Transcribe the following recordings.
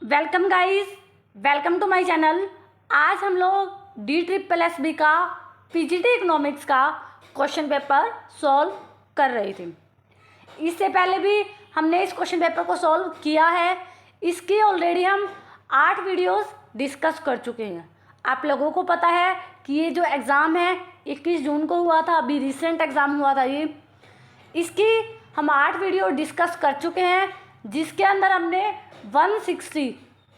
Welcome guys, welcome to my channel. आज हम लोग DSSB का PGT इकोनॉमिक्स का क्वेश्चन पेपर सॉल्व कर रहे थे। इससे पहले भी हमने इस क्वेश्चन पेपर को सॉल्व किया है। इसकी ऑलरेडी हम 8 वीडियोस डिस्कस कर चुके हैं। आप लोगों को पता है कि ये जो एग्ज़ाम है 21 जून को हुआ था, अभी रिसेंट एग्ज़ाम हुआ था ये। इसकी हम 8 वीडियो डिस्कस कर चुके हैं, जिसके अंदर हमने 160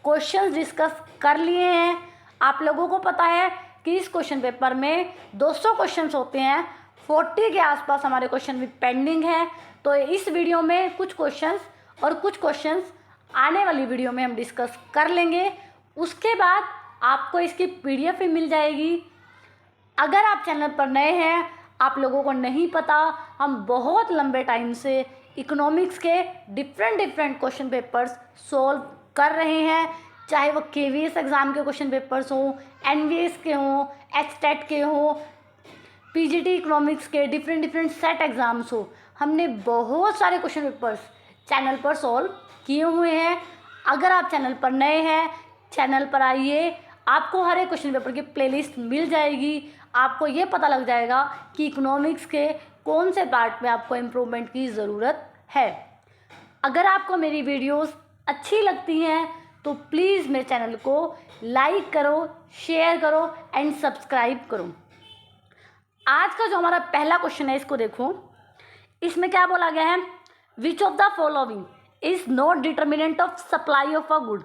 क्वेश्चन डिस्कस कर लिए हैं। आप लोगों को पता है कि इस क्वेश्चन पेपर में 200 क्वेश्चंस होते हैं, 40 के आसपास हमारे क्वेश्चन भी पेंडिंग है। तो इस वीडियो में कुछ क्वेश्चंस और कुछ क्वेश्चंस आने वाली वीडियो में हम डिस्कस कर लेंगे। उसके बाद आपको इसकी PDF भी मिल जाएगी। अगर आप चैनल पर नए हैं, आप लोगों को नहीं पता, हम बहुत लंबे टाइम से इकोनॉमिक्स के डिफरेंट क्वेश्चन पेपर्स सॉल्व कर रहे हैं, चाहे वो KVS एग्ज़ाम के क्वेश्चन पेपर्स हों, NVS के हों, HTET के हों, PGT इकोनॉमिक्स के डिफरेंट सेट एग्ज़ाम्स हो। हमने बहुत सारे क्वेश्चन पेपर्स चैनल पर सॉल्व किए हुए हैं। अगर आप चैनल पर नए हैं, चैनल पर आइए, आपको हर एक क्वेश्चन पेपर की प्लेलिस्ट मिल जाएगी। आपको ये पता लग जाएगा कि इकोनॉमिक्स के कौन से पार्ट में आपको इम्प्रूवमेंट की ज़रूरत है। अगर आपको मेरी वीडियोस अच्छी लगती हैं तो प्लीज़ मेरे चैनल को लाइक करो, शेयर करो एंड सब्सक्राइब करो। आज का जो हमारा पहला क्वेश्चन है, इसको देखो। इसमें क्या बोला गया है? विच of the following is not determinant of supply of a good.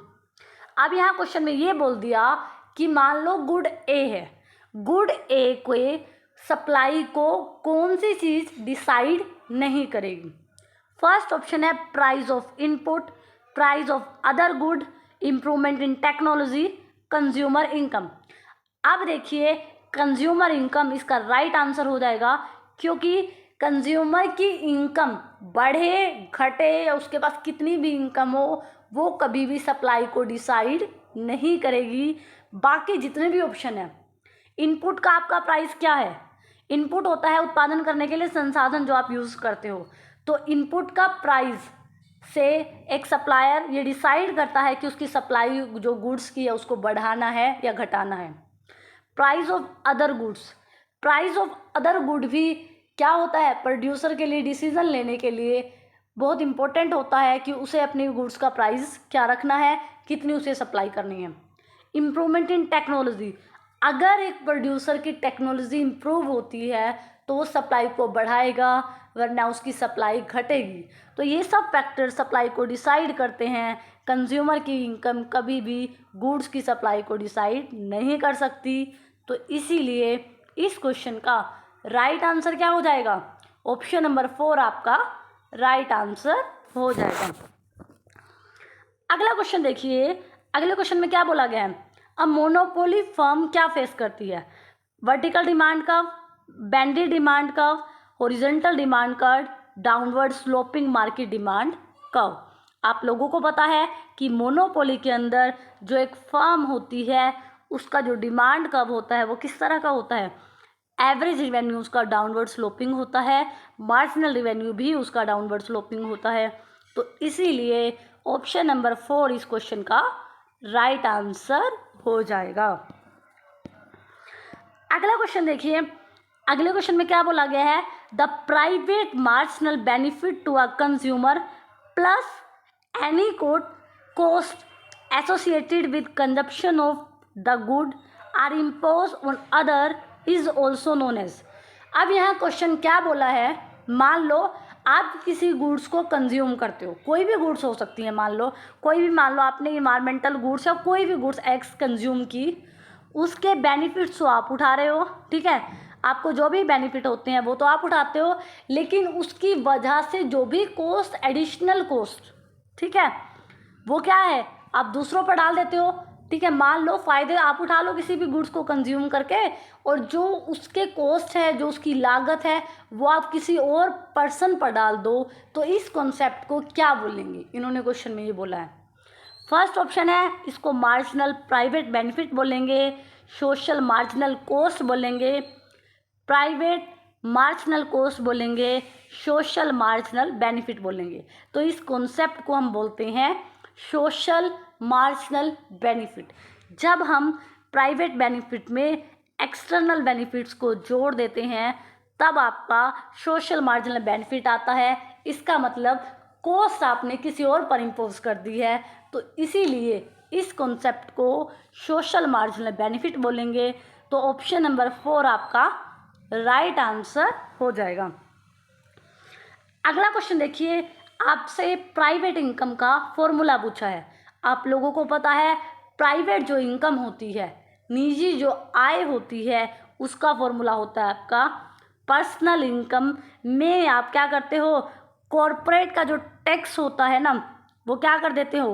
अब यहाँ क्वेश्चन में ये बोल दिया कि मान लो गुड ए है, गुड ए के सप्लाई को कौन सी चीज़ डिसाइड नहीं करेगी। फर्स्ट ऑप्शन है price of input, price of other good, improvement in technology, consumer income. अब देखिए, कंज्यूमर इनकम इसका राइट आंसर हो जाएगा, क्योंकि कंज्यूमर की इनकम बढ़े घटे या उसके पास कितनी भी इनकम हो, वो कभी भी सप्लाई को डिसाइड नहीं करेगी। बाकी जितने भी ऑप्शन है, इनपुट का आपका प्राइस क्या है? इनपुट होता है उत्पादन करने के लिए संसाधन जो आप यूज़ करते हो। तो इनपुट का प्राइस से एक सप्लायर ये डिसाइड करता है कि उसकी सप्लाई जो गुड्स की है उसको बढ़ाना है या घटाना है। Price of other goods, price of other good भी क्या होता है? प्रोड्यूसर के लिए डिसीजन लेने के लिए बहुत इंपॉर्टेंट होता है कि उसे अपनी गुड्स का प्राइस क्या रखना है, कितनी उसे सप्लाई करनी है। इम्प्रूवमेंट इन टेक्नोलॉजी, अगर एक प्रोड्यूसर की टेक्नोलॉजी इम्प्रूव होती है तो वो सप्लाई को बढ़ाएगा, वरना उसकी सप्लाई घटेगी। तो ये सब फैक्टर सप्लाई को डिसाइड करते हैं। कंज्यूमर की इनकम कभी भी गुड्स की सप्लाई को डिसाइड नहीं कर सकती। तो इसीलिए इस क्वेश्चन का राइट आंसर क्या हो जाएगा? ऑप्शन नंबर 4 आपका राइट आंसर हो जाएगा। अगला क्वेश्चन देखिए, अगले क्वेश्चन में क्या बोला गया है? अब मोनोपोली फर्म क्या फेस करती है? Vertical demand curve, banded demand curve, horizontal demand curve, downward sloping market demand curve. आप लोगों को पता है कि मोनोपोली के अंदर जो एक फर्म होती है उसका जो डिमांड कर्व होता है वो किस तरह का होता है? एवरेज रिवेन्यू उसका डाउनवर्ड स्लोपिंग होता है, मार्जिनल रिवेन्यू भी उसका डाउनवर्ड स्लोपिंग होता है। तो इसीलिए ऑप्शन नंबर 4 इस क्वेश्चन का राइट आंसर हो जाएगा। अगला क्वेश्चन देखिए, अगले क्वेश्चन में क्या बोला गया है? The private marginal benefit to a consumer plus any cost associated with consumption of the good are imposed on other is also known as। अब यहाँ क्वेश्चन क्या बोला है? मान लो आप किसी गुड्स को कंज्यूम करते हो, कोई भी गुड्स हो सकती है, मान लो आपने इन्वायरमेंटल गुड्स या कोई भी गुड्स एक्स कंज्यूम की, उसके बेनिफिट्स तो आप उठा रहे हो, ठीक है, आपको जो भी बेनिफिट होते हैं वो तो आप उठाते हो, लेकिन उसकी वजह से जो भी कॉस्ट, एडिशनल कॉस्ट, ठीक है, वो क्या है? आप दूसरों पर डाल देते हो, ठीक है। मान लो फ़ायदे आप उठा लो किसी भी गुड्स को कंज्यूम करके, और जो उसके कॉस्ट है, जो उसकी लागत है, वो आप किसी और पर्सन पर डाल दो। तो इस कॉन्सेप्ट को क्या बोलेंगे? इन्होंने क्वेश्चन में ये बोला है। फर्स्ट ऑप्शन है, इसको मार्जिनल प्राइवेट बेनिफिट बोलेंगे, सोशल मार्जिनल कॉस्ट बोलेंगे, प्राइवेट मार्जिनल कॉस्ट बोलेंगे, सोशल मार्जिनल बेनिफिट बोलेंगे। तो इस कॉन्सेप्ट को हम बोलते हैं सोशल मार्जिनल बेनिफिट। जब हम प्राइवेट बेनिफिट में एक्सटर्नल बेनिफिट्स को जोड़ देते हैं तब आपका सोशल मार्जिनल बेनिफिट आता है। इसका मतलब कॉस्ट आपने किसी और पर इम्पोज कर दी है, तो इसीलिए इस कॉन्सेप्ट को सोशल मार्जिनल बेनिफिट बोलेंगे। तो ऑप्शन नंबर 4 आपका राइट आंसर हो जाएगा। अगला क्वेश्चन देखिए, आपसे प्राइवेट इनकम का फॉर्मूला पूछा है। आप लोगों को पता है प्राइवेट जो इनकम होती है, निजी जो आय होती है, उसका फॉर्मूला होता है आपका पर्सनल इनकम में आप क्या करते हो, कॉरपोरेट का जो टैक्स होता है ना वो क्या कर देते हो,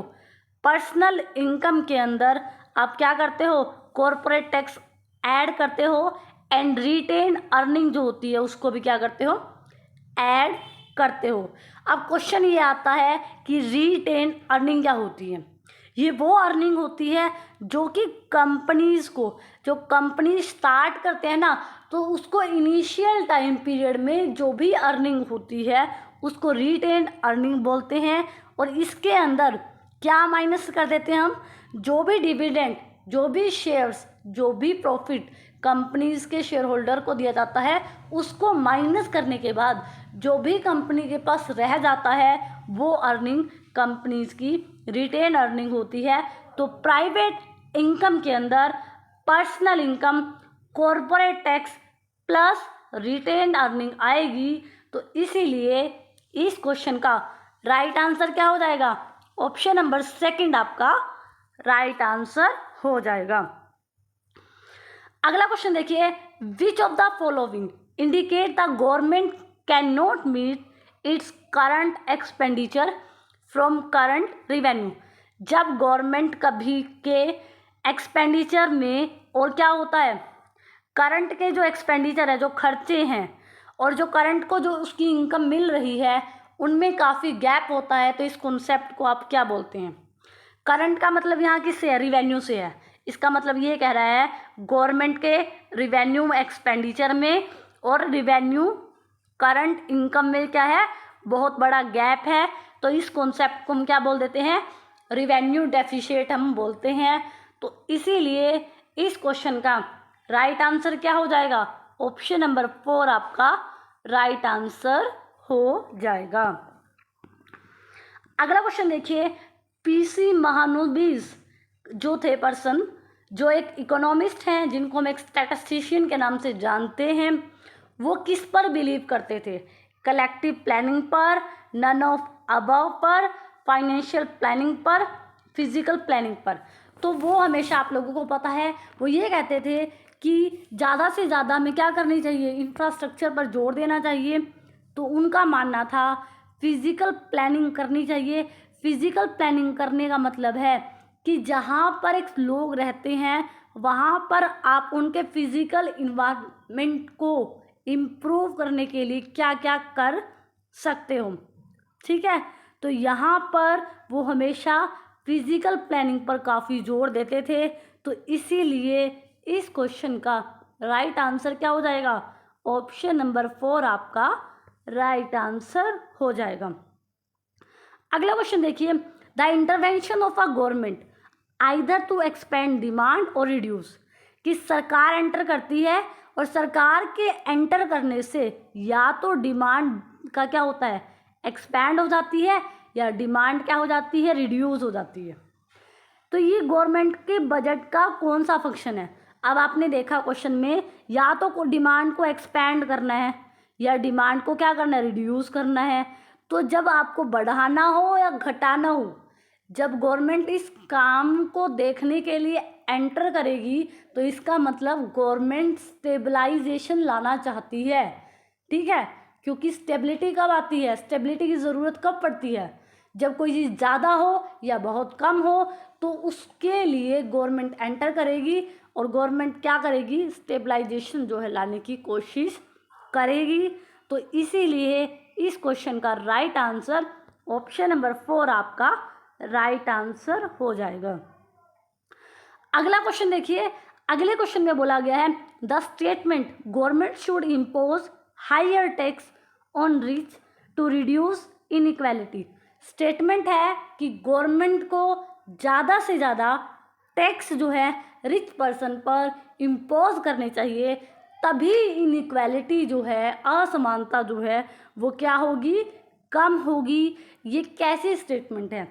पर्सनल इनकम के अंदर आप क्या करते हो, कॉरपोरेट टैक्स ऐड करते हो एंड रिटेन अर्निंग जो होती है उसको भी क्या करते हो, ऐड करते हो। अब क्वेश्चन ये आता है कि रिटेन अर्निंग क्या होती है। ये वो अर्निंग होती है जो कि कंपनीज को, जो कंपनी स्टार्ट करते हैं ना, तो उसको इनिशियल टाइम पीरियड में जो भी अर्निंग होती है उसको रिटेन अर्निंग बोलते हैं। और इसके अंदर क्या माइनस कर देते हैं हम, जो भी डिविडेंड, जो भी शेयर्स, जो भी प्रॉफिट कंपनीज के शेयर होल्डर को दिया जाता है उसको माइनस करने के बाद जो भी कंपनी के पास रह जाता है वो अर्निंग कंपनीज की रिटेन अर्निंग होती है। तो प्राइवेट इनकम के अंदर personal income, corporate tax plus retain earning आएगी। तो इसीलिए इस क्वेश्चन का राइट आंसर क्या हो जाएगा, ऑप्शन नंबर 2 आपका राइट आंसर हो जाएगा। अगला क्वेश्चन देखिए, which of the following indicate the government can not meet its current expenditure from current revenue. जब गवर्नमेंट कभी के एक्सपेंडिचर में और क्या होता है, करंट के जो एक्सपेंडिचर है, जो खर्चे हैं और जो करंट को जो उसकी इनकम मिल रही है उनमें काफ़ी गैप होता है, तो इस कॉन्सेप्ट को आप क्या बोलते हैं। करंट का मतलब यहाँ किससे है, रिवेन्यू से है। इसका मतलब ये कह रहा है गवर्नमेंट के रिवेन्यू एक्सपेंडिचर में और रिवेन्यू करंट इनकम में क्या है, बहुत बड़ा गैप है। तो इस कॉन्सेप्ट को हम क्या बोल देते हैं, रिवेन्यू डेफिशिएट हम बोलते हैं। तो इसीलिए इस क्वेश्चन का राइट आंसर क्या हो जाएगा, ऑप्शन नंबर 4 आपका राइट आंसर हो जाएगा। अगला क्वेश्चन देखिए, पीसी महानुबीस जो थे पर्सन, जो एक इकोनॉमिस्ट हैं जिनको हम एक स्टैटिस्टिशियन के नाम से जानते हैं, वो किस पर बिलीव करते थे, कलेक्टिव प्लानिंग पर, नन ऑफ अबव पर, फाइनेंशियल प्लानिंग पर, फिजिकल प्लानिंग पर। तो वो हमेशा आप लोगों को पता है वो ये कहते थे कि ज़्यादा से ज़्यादा हमें क्या करनी चाहिए, इंफ्रास्ट्रक्चर पर जोर देना चाहिए। तो उनका मानना था फिजिकल प्लानिंग करनी चाहिए। फिजिकल प्लानिंग करने का मतलब है कि जहाँ पर एक लोग रहते हैं वहाँ पर आप उनके फिजिकल इन्वायरमेंट को इम्प्रूव करने के लिए क्या क्या कर सकते हो, ठीक है। तो यहाँ पर वो हमेशा फिजिकल प्लानिंग पर काफ़ी जोर देते थे। तो इसीलिए इस क्वेश्चन का राइट आंसर क्या हो जाएगा, ऑप्शन नंबर 4 आपका राइट आंसर हो जाएगा। अगला क्वेश्चन देखिए, the intervention of a government either to expand demand और रिड्यूस, कि सरकार एंटर करती है और सरकार के एंटर करने से या तो डिमांड का क्या होता है, एक्सपैंड हो जाती है, या डिमांड क्या हो जाती है, रिड्यूस हो जाती है। तो ये गवर्नमेंट के बजट का कौन सा फंक्शन है। अब आपने देखा क्वेश्चन में या तो डिमांड को एक्सपैंड करना है या डिमांड को क्या करना है, रिड्यूस करना है। तो जब आपको बढ़ाना हो या घटाना हो, जब गवर्नमेंट इस काम को देखने के लिए एंटर करेगी तो इसका मतलब गवर्नमेंट स्टेबलाइजेशन लाना चाहती है, ठीक है। क्योंकि स्टेबिलिटी कब आती है, स्टेबिलिटी की ज़रूरत कब पड़ती है, जब कोई चीज़ ज़्यादा हो या बहुत कम हो, तो उसके लिए गवर्नमेंट एंटर करेगी और गवर्नमेंट क्या करेगी, स्टेबलाइजेशन जो है लाने की कोशिश करेगी। तो इसीलिए इस क्वेश्चन का राइट आंसर ऑप्शन नंबर 4 आपका राइट आंसर हो जाएगा। अगला क्वेश्चन देखिए, अगले क्वेश्चन में बोला गया है the statement government should impose higher tax on rich to reduce inequality. Statement है कि गवर्नमेंट को ज़्यादा से ज़्यादा टैक्स जो है रिच पर्सन पर इम्पोज करने चाहिए, तभी इनइक्वालिटी जो है, असमानता जो है वो क्या होगी, कम होगी। ये कैसी स्टेटमेंट है?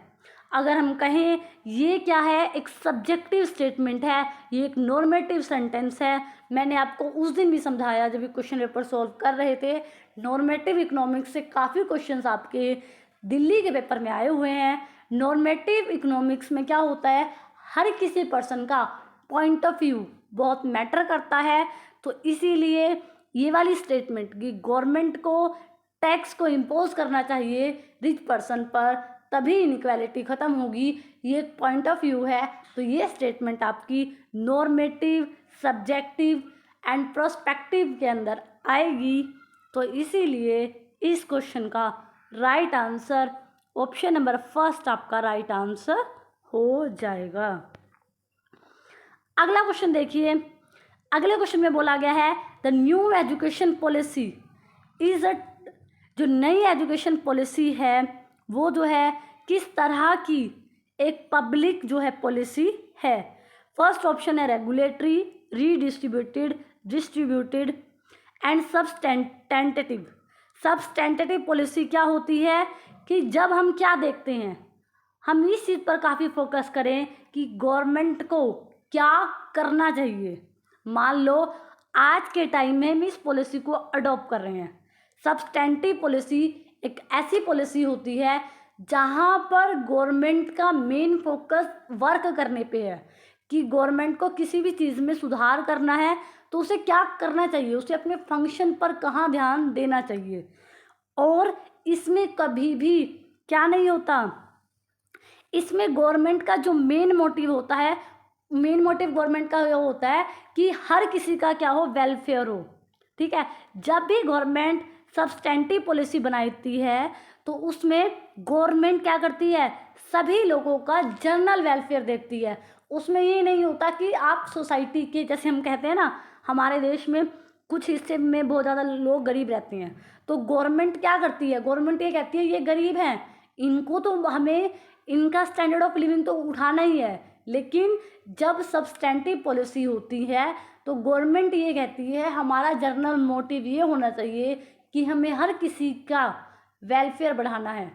अगर हम कहें ये क्या है, एक सब्जेक्टिव स्टेटमेंट है, ये एक नॉर्मेटिव सेंटेंस है। मैंने आपको उस दिन भी समझाया जब ये क्वेश्चन पेपर सॉल्व कर रहे थे, नॉर्मेटिव इकोनॉमिक्स से काफ़ी क्वेश्चंस आपके दिल्ली के पेपर में आए हुए हैं। नॉर्मेटिव इकोनॉमिक्स में क्या होता है, हर किसी पर्सन का पॉइंट ऑफ व्यू बहुत मैटर करता है। तो इसीलिए ये वाली स्टेटमेंट कि गवर्नमेंट को टैक्स को इम्पोज करना चाहिए रिच पर्सन पर, तभी इनइक्वालिटी ख़त्म होगी, ये एक पॉइंट ऑफ व्यू है। तो ये स्टेटमेंट आपकी नॉर्मेटिव, सब्जेक्टिव एंड प्रोस्पेक्टिव के अंदर आएगी। तो इसीलिए इस क्वेश्चन का right answer option number first आपका राइट आंसर हो जाएगा। अगला क्वेश्चन देखिए, अगले क्वेश्चन में बोला गया है the new education policy is a, जो नई एजुकेशन पॉलिसी है वो जो है किस तरह की एक पब्लिक जो है पॉलिसी है। फर्स्ट ऑप्शन है regulatory, redistributed, distributed and substantive. Substantive policy क्या होती है कि जब हम क्या देखते हैं, हम इस चीज़ पर काफ़ी फोकस करें कि गवर्नमेंट को क्या करना चाहिए। मान लो आज के टाइम में हम इस पॉलिसी को अडॉप्ट कर रहे हैं। सब्सटेंटिव पॉलिसी एक ऐसी पॉलिसी होती है जहाँ पर गवर्नमेंट का मेन फोकस वर्क करने पे है कि गवर्नमेंट को किसी भी चीज़ में सुधार करना है तो उसे क्या करना चाहिए, उसे अपने फंक्शन पर कहाँ ध्यान देना चाहिए। और इसमें कभी भी क्या नहीं होता, इसमें गवर्नमेंट का जो मेन मोटिव होता है, मेन मोटिव गवर्नमेंट का ये होता है कि हर किसी का क्या हो, वेलफेयर हो। ठीक है, जब भी गवर्नमेंट सब्सटेंटिव पॉलिसी बनाती है तो उसमें गवर्नमेंट क्या करती है, सभी लोगों का जनरल वेलफेयर देखती है। उसमें ये नहीं होता कि आप सोसाइटी के, जैसे हम कहते हैं ना, हमारे देश में कुछ हिस्से में बहुत ज़्यादा लोग गरीब रहते हैं, तो गवर्नमेंट क्या करती है, गवर्नमेंट ये कहती है ये गरीब हैं, इनको तो हमें इनका स्टैंडर्ड ऑफ लिविंग तो उठाना ही है। लेकिन जब सब्सटेंटिव पॉलिसी होती है तो गवर्नमेंट ये कहती है हमारा जनरल मोटिव ये होना चाहिए कि हमें हर किसी का वेलफेयर बढ़ाना है।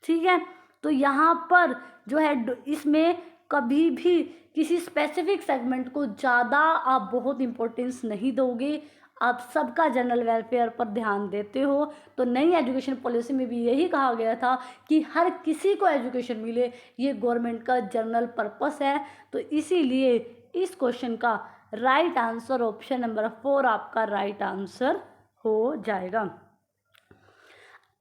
ठीक है, तो यहाँ पर जो है इसमें कभी भी किसी स्पेसिफिक सेगमेंट को ज़्यादा आप बहुत इम्पोर्टेंस नहीं दोगे, आप सबका जनरल वेलफेयर पर ध्यान देते हो। तो नई एजुकेशन पॉलिसी में भी यही कहा गया था कि हर किसी को एजुकेशन मिले, ये गवर्नमेंट का जनरल पर्पस है। तो इसीलिए इस क्वेश्चन का राइट आंसर ऑप्शन नंबर 4 आपका राइट आंसर हो जाएगा।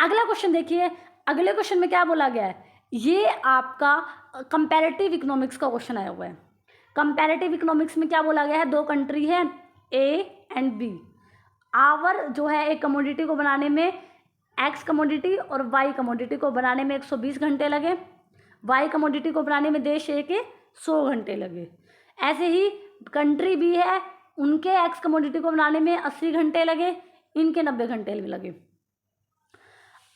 अगला क्वेश्चन देखिए, अगले क्वेश्चन में क्या बोला गया है, ये आपका कंपैरेटिव इकोनॉमिक्स का क्वेश्चन आया हुआ है। कंपैरेटिव इकोनॉमिक्स में क्या बोला गया है, दो कंट्री है ए एंड बी। आवर जो है एक कमोडिटी को बनाने में, एक्स कमोडिटी और वाई कमोडिटी को बनाने में 120 घंटे लगे, वाई कमोडिटी को बनाने में देश ए के 100 घंटे लगे। ऐसे ही कंट्री बी है, उनके एक्स कमोडिटी को बनाने में 80 घंटे लगे, इनके 90 घंटे लगे।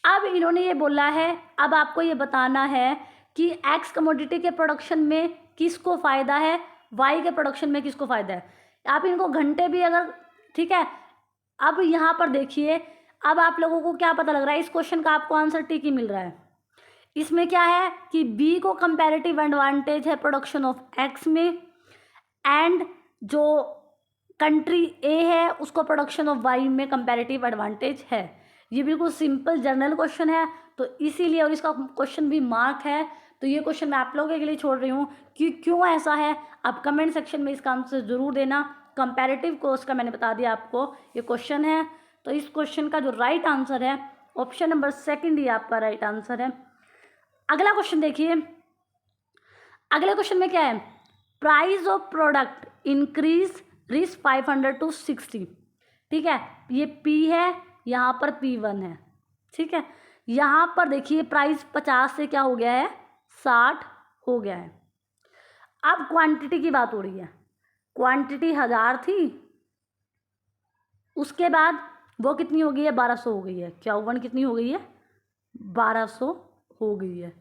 अब इन्होंने ये बोला है, अब आपको ये बताना है कि एक्स कमोडिटी के प्रोडक्शन में किसको फ़ायदा है, वाई के प्रोडक्शन में किसको फ़ायदा है। आप इनको घंटे भी अगर, ठीक है, अब यहाँ पर देखिए, अब आप लोगों को क्या पता लग रहा है, इस क्वेश्चन का आपको आंसर ठीक ही मिल रहा है। इसमें क्या है कि बी को कंपैरेटिव एडवांटेज है प्रोडक्शन ऑफ एक्स में, एंड जो कंट्री ए है उसको प्रोडक्शन ऑफ वाई में कंपैरेटिव एडवांटेज है। ये बिल्कुल सिंपल जनरल क्वेश्चन है, तो इसीलिए, और इसका क्वेश्चन भी मार्क है, तो ये क्वेश्चन मैं आप लोगों के लिए छोड़ रही हूँ कि क्यों ऐसा है। आप कमेंट सेक्शन में इसका आंसर ज़रूर देना। कंपैरेटिव कोर्स का मैंने बता दिया आपको, ये क्वेश्चन है। तो इस क्वेश्चन का जो राइट आंसर है ऑप्शन नंबर 2 ही आपका राइट आंसर है। अगला क्वेश्चन देखिए, अगले क्वेश्चन में क्या है, price of product increase reach 500 to 60। ठीक है, ये पी है, यहाँ पर P1 है। ठीक है, यहाँ पर देखिए प्राइस 50 से क्या हो गया है, 60 हो गया है। अब क्वांटिटी की बात हो रही है, क्वांटिटी 1000 थी, उसके बाद वो कितनी हो गई है, 1200 हो गई है। क्या ओवन कितनी हो गई है, 1200 हो गई है।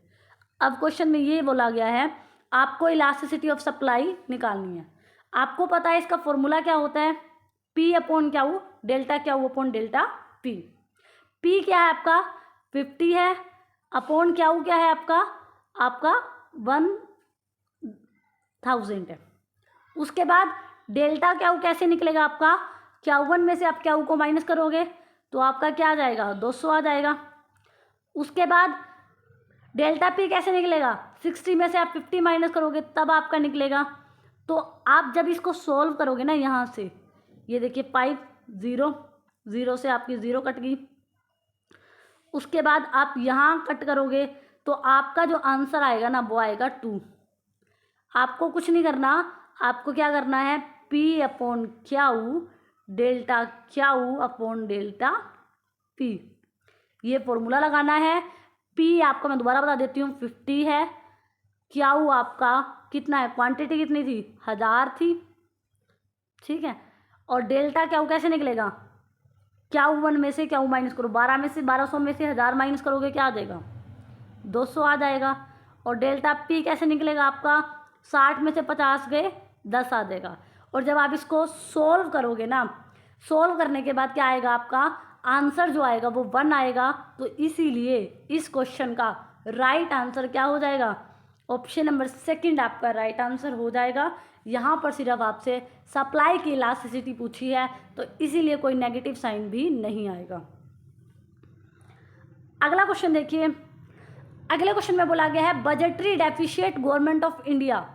अब क्वेश्चन में ये बोला गया है आपको इलास्टिसिटी ऑफ सप्लाई निकालनी है। आपको पता है इसका फॉर्मूला क्या होता है, P upon Q delta Q upon delta P। P क्या है आपका 50 है, अपॉन क्यू क्या है आपका 1000 है। उसके बाद डेल्टा क्यू कैसे निकलेगा आपका, Q1 में से आप क्यू को माइनस करोगे तो आपका क्या आ जाएगा 200 आ जाएगा। उसके बाद डेल्टा P कैसे निकलेगा, 60 में से आप 50 माइनस करोगे तब आपका निकलेगा। तो आप जब इसको सॉल्व करोगे ना, यहाँ से ये देखिए 5 0 0 से आपकी 0 कट गई। उसके बाद आप यहाँ कट करोगे तो आपका जो आंसर आएगा ना वो आएगा 2। आपको कुछ नहीं करना, आपको क्या करना है P upon Q delta Q upon delta P, ये फॉर्मूला लगाना है। P आपको मैं दोबारा बता देती हूँ 50 है, क्यू आपका कितना है, क्वांटिटी कितनी थी 1000 थी, ठीक है। और डेल्टा क्यू कैसे निकलेगा, Q1 में से क्यू माइनस करो, 12 में से 1200 में से 1000 माइनस करोगे क्या आ जाएगा 200 आ जाएगा। और डेल्टा P कैसे निकलेगा आपका, 60 में से 50 गए 10 आ जाएगा। और जब आप इसको सोल्व करोगे ना, सोल्व करने के बाद क्या आएगा आपका आंसर जो आएगा वो 1 आएगा। तो इसीलिए इस क्वेश्चन का राइट आंसर क्या हो जाएगा, ऑप्शन नंबर सेकंड आपका राइट आंसर हो जाएगा। यहाँ पर सिर्फ आपसे सप्लाई की इलास्टिसिटी पूछी है तो इसीलिए कोई नेगेटिव साइन भी नहीं आएगा। अगला क्वेश्चन देखिए, अगले क्वेश्चन में बोला गया है budgetary deficit government of India.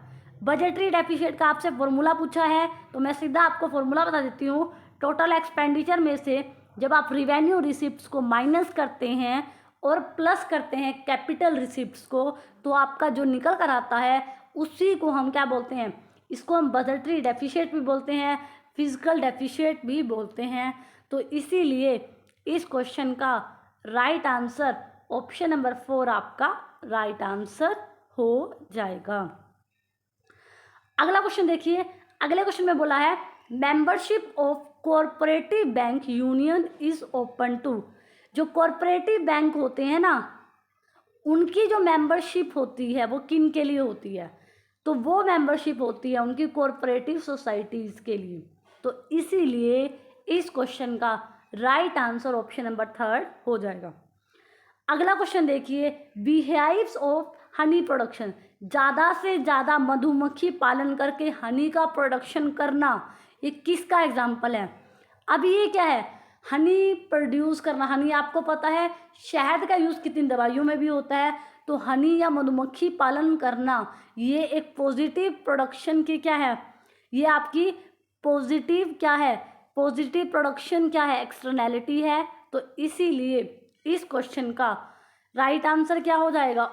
Budgetary deficit का आपसे फॉर्मूला पूछा है तो मैं सीधा आपको फॉर्मूला बता देती हूँ। टोटल एक्सपेंडिचर में से जब आप रिवेन्यू रिसिप्ट्स को माइनस करते हैं और प्लस करते हैं कैपिटल रिसिप्ट्स को, तो आपका जो निकल कर आता है उसी को हम क्या बोलते हैं, इसको हम बजटरी डेफिशिएट भी बोलते हैं, फिजिकल डेफिशिएट भी बोलते हैं। तो इसीलिए इस क्वेश्चन का राइट आंसर ऑप्शन नंबर 4 आपका राइट आंसर हो जाएगा। अगला क्वेश्चन देखिए, अगले क्वेश्चन में बोला है membership of cooperative bank union is open to. जो कोऑपरेटिव बैंक होते हैं ना, उनकी जो मेंबरशिप होती है वो किन के लिए होती है, तो वो मेंबरशिप होती है उनकी कोऑपरेटिव सोसाइटीज़ के लिए। तो इसीलिए इस क्वेश्चन का राइट आंसर ऑप्शन नंबर 3 हो जाएगा। अगला क्वेश्चन देखिए, बीहाइव्स ऑफ हनी प्रोडक्शन, ज़्यादा से ज़्यादा मधुमक्खी पालन करके हनी का प्रोडक्शन करना, ये किसका एग्जाम्पल है। अब ये क्या है, हनी प्रोड्यूस करना। हनी आपको पता है शहद का यूज़ कितनी दवाइयों में भी होता है, तो हनी या मधुमक्खी पालन करना ये एक पॉजिटिव प्रोडक्शन की क्या है, ये आपकी पॉजिटिव क्या है, पॉजिटिव प्रोडक्शन क्या है, एक्सटर्नैलिटी है। तो इसीलिए इस क्वेश्चन का राइट आंसर क्या हो जाएगा,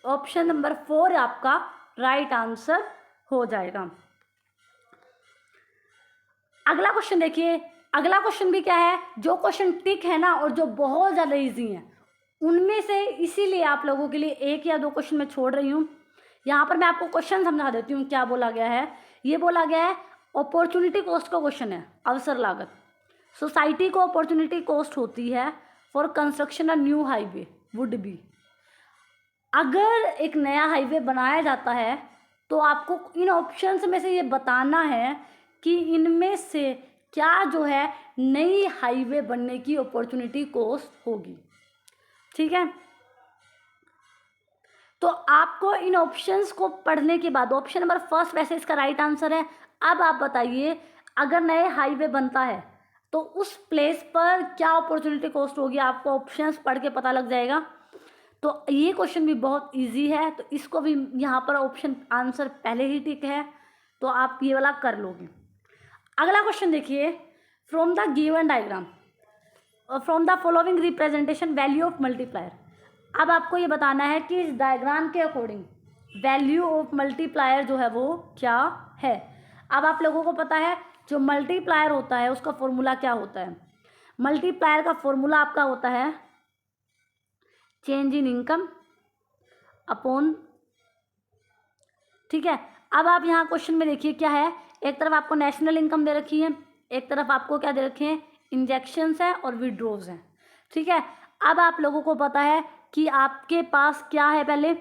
ऑप्शन नंबर 4 आपका राइट आंसर हो जाएगा। अगला क्वेश्चन देखिए, अगला क्वेश्चन भी क्या है, जो क्वेश्चन टिक है ना और जो बहुत ज़्यादा इजी है उनमें से, इसीलिए आप लोगों के लिए 1 या 2 क्वेश्चन मैं छोड़ रही हूँ। यहाँ पर मैं आपको क्वेश्चन समझा देती हूँ क्या बोला गया है। ये बोला गया है अपॉर्चुनिटी कॉस्ट का क्वेश्चन है, अवसर लागत। सोसाइटी को अपॉर्चुनिटी कॉस्ट होती है for construction a new highway would be. अगर एक नया हाईवे बनाया जाता है तो आपको इन ऑप्शंस में से ये बताना है कि इनमें से क्या जो है नई हाईवे बनने की अपॉर्चुनिटी कॉस्ट होगी, ठीक है। तो आपको इन ऑप्शंस को पढ़ने के बाद ऑप्शन नंबर 1 वैसे इसका राइट आंसर है। अब आप बताइए, अगर नए हाईवे बनता है तो उस प्लेस पर क्या अपॉर्चुनिटी कॉस्ट होगी, आपको ऑप्शंस पढ़ के पता लग जाएगा। तो ये क्वेश्चन भी बहुत इजी है, तो इसको भी यहाँ पर ऑप्शन आंसर पहले ही टिक है, तो आप ये वाला कर लोगे। अगला क्वेश्चन देखिए, from the given diagram from the following representation value of multiplier. अब आपको ये बताना है कि इस डायग्राम के अकॉर्डिंग वैल्यू ऑफ मल्टीप्लायर जो है वो क्या है। अब आप लोगों को पता है जो मल्टीप्लायर होता है उसका फॉर्मूला क्या होता है। मल्टीप्लायर का फॉर्मूला आपका होता है चेंज इन इनकम अपॉन, ठीक है। अब आप यहाँ क्वेश्चन में देखिए क्या है, एक तरफ आपको नेशनल इनकम दे रखी है, एक तरफ आपको क्या दे रखे हैं, इंजेक्शंस हैं और विड्रॉज हैं, ठीक है। अब आप लोगों को पता है कि आपके पास क्या है, पहले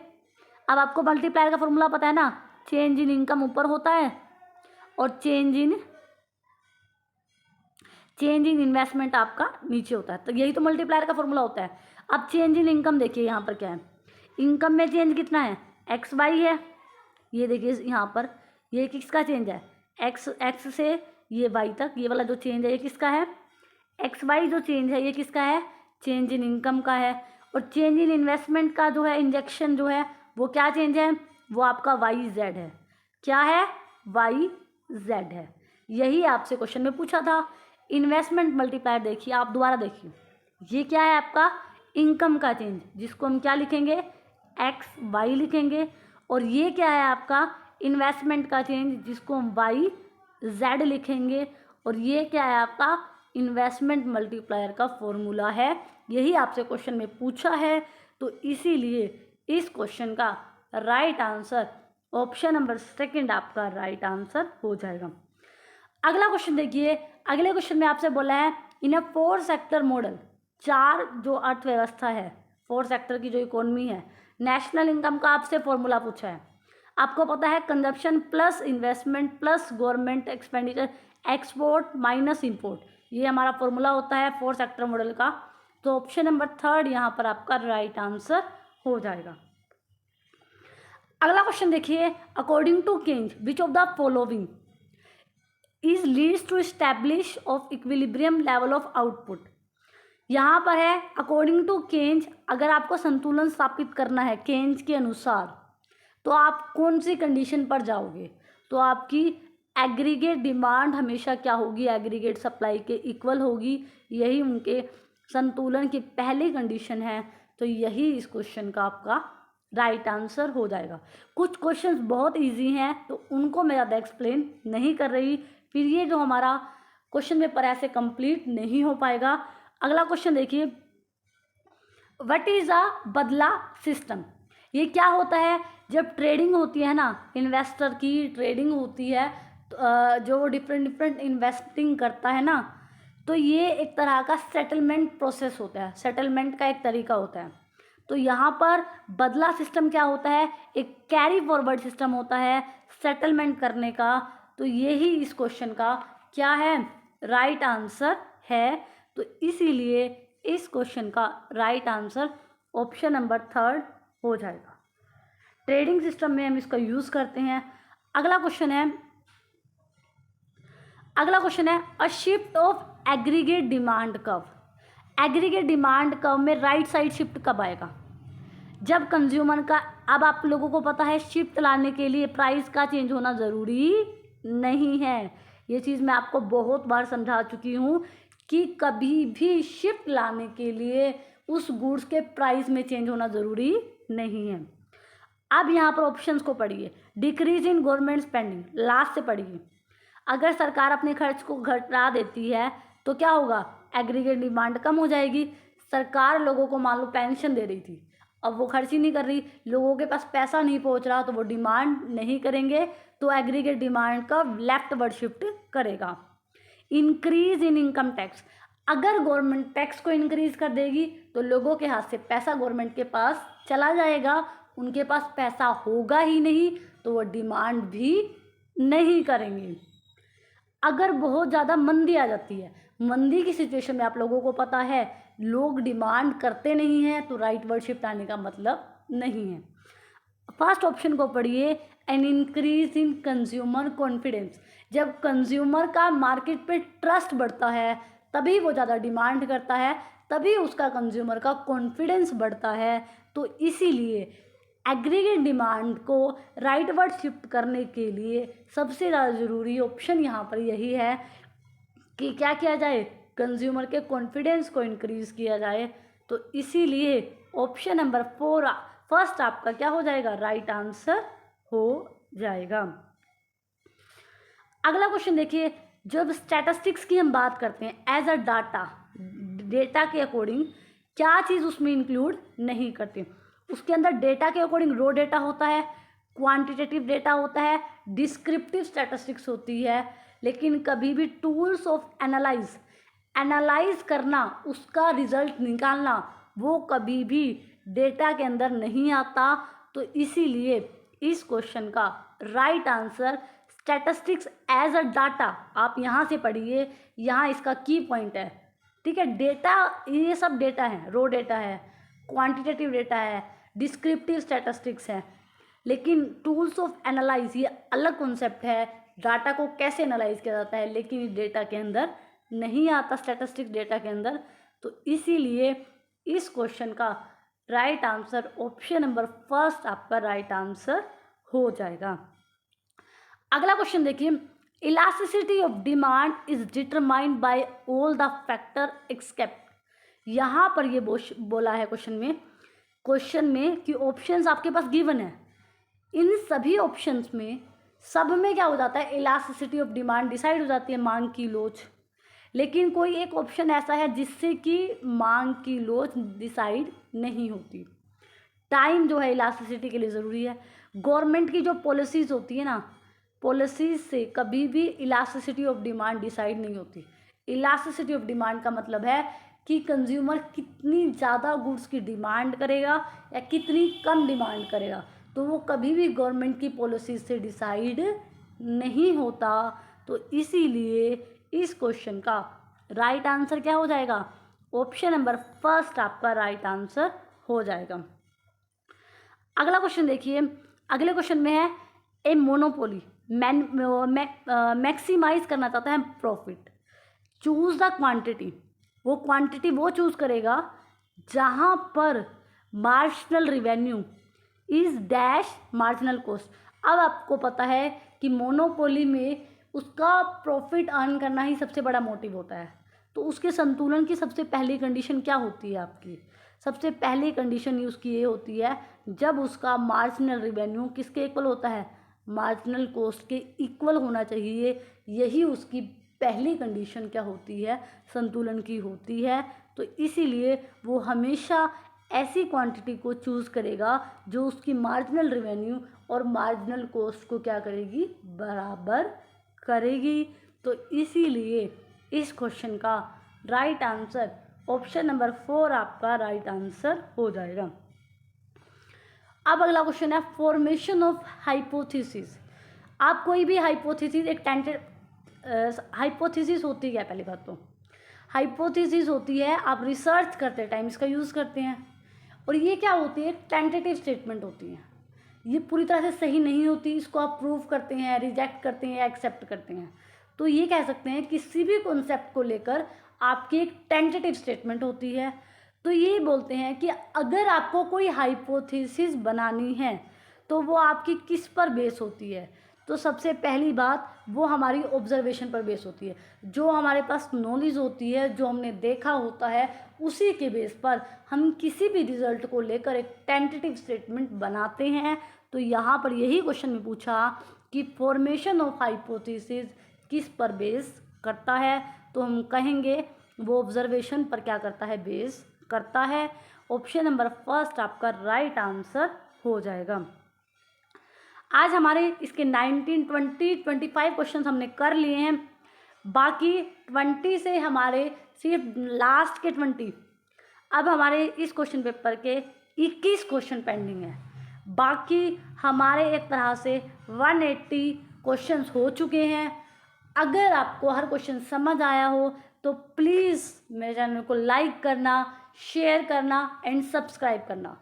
अब आपको मल्टीप्लायर का फॉर्मूला पता है ना, चेंज इन इनकम ऊपर होता है और चेंज इन इन्वेस्टमेंट आपका नीचे होता है, तो यही तो मल्टीप्लायर का फॉर्मूला होता है। अब चेंज इन इनकम देखिए यहाँ पर क्या है, इनकम में चेंज कितना है, एक्स वाई है। ये देखिए यहाँ पर ये किसका चेंज है, एक्स से ये वाई तक, ये वाला जो चेंज है ये किसका है, एक्स वाई जो चेंज है ये किसका है, चेंज इन इनकम का है। और चेंज इन इन्वेस्टमेंट का जो है इंजेक्शन जो है वो क्या चेंज है, वो आपका वाई जेड है। क्या है, वाई जेड है। यही आपसे क्वेश्चन में पूछा था। इन्वेस्टमेंट मल्टीप्लायर देखिए, आप दोबारा देखिए, ये क्या है आपका इनकम का चेंज, जिसको हम क्या लिखेंगे, एक्स वाई लिखेंगे। और ये क्या है आपका इन्वेस्टमेंट का चेंज, जिसको हम वाई जेड लिखेंगे। और ये क्या है आपका इन्वेस्टमेंट मल्टीप्लायर का फॉर्मूला है। यही आपसे क्वेश्चन में पूछा है, तो इसीलिए इस क्वेश्चन का right answer option number second आपका राइट आंसर हो जाएगा। अगला क्वेश्चन देखिए, अगले क्वेश्चन में आपसे बोला है इन अ 4 सेक्टर मॉडल, 4 जो अर्थव्यवस्था है, 4 सेक्टर की जो इकोनॉमी है, नेशनल इनकम का आपसे फॉर्मूला पूछा है। आपको पता है consumption plus investment plus government expenditure export minus import, ये हमारा फॉर्मूला होता है 4 सेक्टर मॉडल का। तो ऑप्शन नंबर 3 यहाँ पर आपका राइट आंसर हो जाएगा। अगला क्वेश्चन देखिए, according to Keynes which of the following is leads to establish of equilibrium level of output. यहाँ पर है अकॉर्डिंग टू केन्ज, अगर आपको संतुलन स्थापित करना है केन्ज के अनुसार, तो आप कौन सी कंडीशन पर जाओगे, तो आपकी एग्रीगेट डिमांड हमेशा क्या होगी, एग्रीगेट सप्लाई के इक्वल होगी। यही उनके संतुलन की पहली कंडीशन है। तो यही इस क्वेश्चन का आपका राइट आंसर हो जाएगा। कुछ क्वेश्चंस बहुत इजी हैं तो उनको मैं ज़्यादा एक्सप्लेन नहीं कर रही, फिर ये जो हमारा क्वेश्चन पेपर ऐसे कंप्लीट नहीं हो पाएगा। अगला क्वेश्चन देखिए, व्हाट इज अ बदला सिस्टम। ये क्या होता है, जब ट्रेडिंग होती है ना, इन्वेस्टर की ट्रेडिंग होती है, जो डिफरेंट इन्वेस्टिंग करता है ना, तो ये एक तरह का सेटलमेंट प्रोसेस होता है, सेटलमेंट का एक तरीका होता है। तो यहाँ पर बदला सिस्टम क्या होता है, एक कैरी फॉरवर्ड सिस्टम होता है सेटलमेंट करने का। तो यही इस क्वेश्चन का क्या है, राइट आंसर है। तो इसीलिए इस क्वेश्चन का राइट आंसर ऑप्शन नंबर 3 हो जाएगा। ट्रेडिंग सिस्टम में हम इसका यूज़ करते हैं। अगला क्वेश्चन है अ shift of aggregate demand curve. Aggregate demand curve में राइट साइड शिफ्ट कब आएगा, जब कंज्यूमर का, अब आप लोगों को पता है शिफ्ट लाने के लिए प्राइस का चेंज होना ज़रूरी नहीं है। ये चीज़ मैं आपको बहुत बार समझा चुकी हूँ कि कभी भी शिफ्ट लाने के लिए उस गुड्स के प्राइस में चेंज होना ज़रूरी नहीं है। अब यहाँ पर ऑप्शंस को पढ़िए, decrease in government spending, last से पढ़िए। अगर सरकार अपने खर्च को घटा देती है तो क्या होगा, एग्रीगेट डिमांड कम हो जाएगी। सरकार लोगों को मान लो पेंशन दे रही थी, अब वो खर्च ही नहीं कर रही, लोगों के पास पैसा नहीं पहुंच रहा, तो वो डिमांड नहीं करेंगे, तो एग्रीगेट डिमांड का लेफ्टवर्ड शिफ्ट करेगा। इंक्रीज इन इनकम टैक्स, अगर गवर्नमेंट टैक्स को इंक्रीज कर देगी तो लोगों के हाथ से पैसा गवर्नमेंट के पास चला जाएगा, उनके पास पैसा होगा ही नहीं, तो वो डिमांड भी नहीं करेंगे। अगर बहुत ज़्यादा मंदी आ जाती है, मंदी की सिचुएशन में आप लोगों को पता है लोग डिमांड करते नहीं हैं, तो राइट वर्ड शिफ्ट आने का मतलब नहीं है। फर्स्ट ऑप्शन को पढ़िए, an increase in consumer confidence, जब कंज्यूमर का मार्केट पे ट्रस्ट बढ़ता है तभी वो ज़्यादा डिमांड करता है, तभी उसका कंज्यूमर का कॉन्फिडेंस बढ़ता है। तो इसीलिए एग्रीगेट डिमांड को राइट वर्ड शिफ्ट करने के लिए सबसे ज़्यादा ज़रूरी ऑप्शन यहाँ पर यही है कि क्या किया जाए, कंज्यूमर के कॉन्फिडेंस को इंक्रीज़ किया जाए। तो इसीलिए ऑप्शन नंबर 4 फर्स्ट आपका क्या हो जाएगा, राइट आंसर हो जाएगा। अगला क्वेश्चन देखिए, जब स्टैटिस्टिक्स की हम बात करते हैं एज अ डेटा के अकॉर्डिंग क्या चीज़ उसमें इंक्लूड नहीं करती, उसके अंदर डेटा के अकॉर्डिंग रो डेटा होता है, क्वांटिटेटिव डेटा होता है, डिस्क्रिप्टिव स्टैटिस्टिक्स होती है, लेकिन कभी भी टूल्स ऑफ एनालाइज करना, उसका रिजल्ट निकालना, वो कभी भी डेटा के अंदर नहीं आता। तो तो इसीलिए इस क्वेश्चन का right answer statistics as a data, आप यहाँ से पढ़िए, यहाँ इसका की पॉइंट है, ठीक है। डेटा, ये सब डेटा है, रो डेटा है, क्वांटिटेटिव डेटा है, डिस्क्रिप्टिव स्टैटिस्टिक्स है, लेकिन टूल्स ऑफ एनालाइज ये अलग कॉन्सेप्ट है। डाटा को कैसे एनालाइज किया जाता है, लेकिन इस डेटा के अंदर नहीं आता, स्टैटिस्टिक्स डेटा के अंदर। तो इसीलिए इस क्वेश्चन का right answer option number first आपका राइट आंसर हो जाएगा। अगला क्वेश्चन देखिए, elasticity of demand is determined by all the factor except. यहाँ पर ये बोला है क्वेश्चन में कि ऑप्शंस आपके पास गिवन है, इन सभी ऑप्शंस में सब में क्या हो जाता है, इलास्टिसिटी ऑफ डिमांड डिसाइड हो जाती है, मांग की लोच। लेकिन कोई एक ऑप्शन ऐसा है जिससे कि मांग की लोच डिसाइड नहीं होती। टाइम जो है इलास्टिसिटी के लिए ज़रूरी है। गवर्नमेंट की जो पॉलिसीज़ होती है ना, पॉलिसीज से कभी भी इलास्टिसिटी ऑफ डिमांड डिसाइड नहीं होती। इलास्टिसिटी ऑफ डिमांड का मतलब है कि कंज्यूमर कितनी ज़्यादा गुड्स की डिमांड करेगा या कितनी कम डिमांड करेगा, तो वो कभी भी गवर्नमेंट की पॉलिसीज से डिसाइड नहीं होता। तो इसीलिए इस क्वेश्चन का राइट आंसर क्या हो जाएगा, ऑप्शन नंबर फर्स्ट आपका राइट आंसर हो जाएगा। अगला क्वेश्चन देखिए, अगले क्वेश्चन में है ए मोनोपोली मैक्सिमाइज करना चाहता है प्रॉफिट, चूज द क्वांटिटी। वो क्वांटिटी वो चूज करेगा जहाँ पर marginal revenue is dash marginal cost. अब आपको पता है कि मोनोपोली में उसका प्रॉफिट अर्न करना ही सबसे बड़ा मोटिव होता है। तो उसके संतुलन की सबसे पहली कंडीशन क्या होती है आपकी, सबसे पहली कंडीशन उसकी ये होती है जब उसका मार्जिनल रिवेन्यू किसके इक्वल होता है, मार्जिनल कॉस्ट के इक्वल होना चाहिए। यही उसकी पहली कंडीशन क्या होती है, संतुलन की होती है। तो इसीलिए वो हमेशा ऐसी क्वांटिटी को चूज़ करेगा जो उसकी मार्जिनल रिवेन्यू और मार्जिनल कॉस्ट को क्या करेगी, बराबर करेगी। तो इसीलिए इस क्वेश्चन का राइट आंसर ऑप्शन नंबर 4 आपका राइट आंसर हो जाएगा। अब अगला क्वेश्चन है फॉर्मेशन ऑफ हाइपोथेसिस। आप कोई भी हाइपोथेसिस, एक हाइपोथेसिस होती है, पहली बात तो हाइपोथेसिस होती है आप रिसर्च करते टाइम इसका यूज़ करते हैं, और ये क्या होती है, टेंटेटिव स्टेटमेंट होती है। ये पूरी तरह से सही नहीं होती, इसको आप प्रूव करते हैं, रिजेक्ट करते हैं या एक्सेप्ट करते हैं। तो ये कह सकते हैं किसी भी कॉन्सेप्ट को लेकर आपकी एक टेंटेटिव स्टेटमेंट होती है। तो ये बोलते हैं कि अगर आपको कोई हाइपोथेसिस बनानी है तो वो आपकी किस पर बेस होती है, तो सबसे पहली बात वो हमारी ऑब्जर्वेशन पर बेस होती है। जो हमारे पास नॉलेज होती है, जो हमने देखा होता है, उसी के बेस पर हम किसी भी रिजल्ट को लेकर एक टेंटेटिव स्टेटमेंट बनाते हैं। तो यहाँ पर यही क्वेश्चन में पूछा कि फॉर्मेशन ऑफ हाइपोथेसिस किस पर बेस करता है, तो हम कहेंगे वो ऑब्जर्वेशन पर क्या करता है, बेस करता है। ऑप्शन नंबर फर्स्ट आपका राइट आंसर हो जाएगा। आज हमारे इसके 19, 20, 25 क्वेश्चन हमने कर लिए हैं। बाकी 20 से हमारे सिर्फ लास्ट के 20, अब हमारे इस क्वेश्चन पेपर के 21 क्वेश्चन पेंडिंग है। बाकी हमारे एक तरह से 180 क्वेश्चंस हो चुके हैं। अगर आपको हर क्वेश्चन समझ आया हो तो प्लीज़ मेरे चैनल को लाइक करना, शेयर करना एंड सब्सक्राइब करना।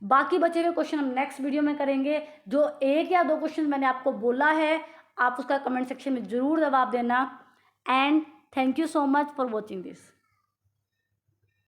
बाकी बचे हुए क्वेश्चन हम नेक्स्ट वीडियो में करेंगे। जो 1 या 2 क्वेश्चन मैंने आपको बोला है, आप उसका कमेंट सेक्शन में ज़रूर जवाब देना। And thank you so much for watching this.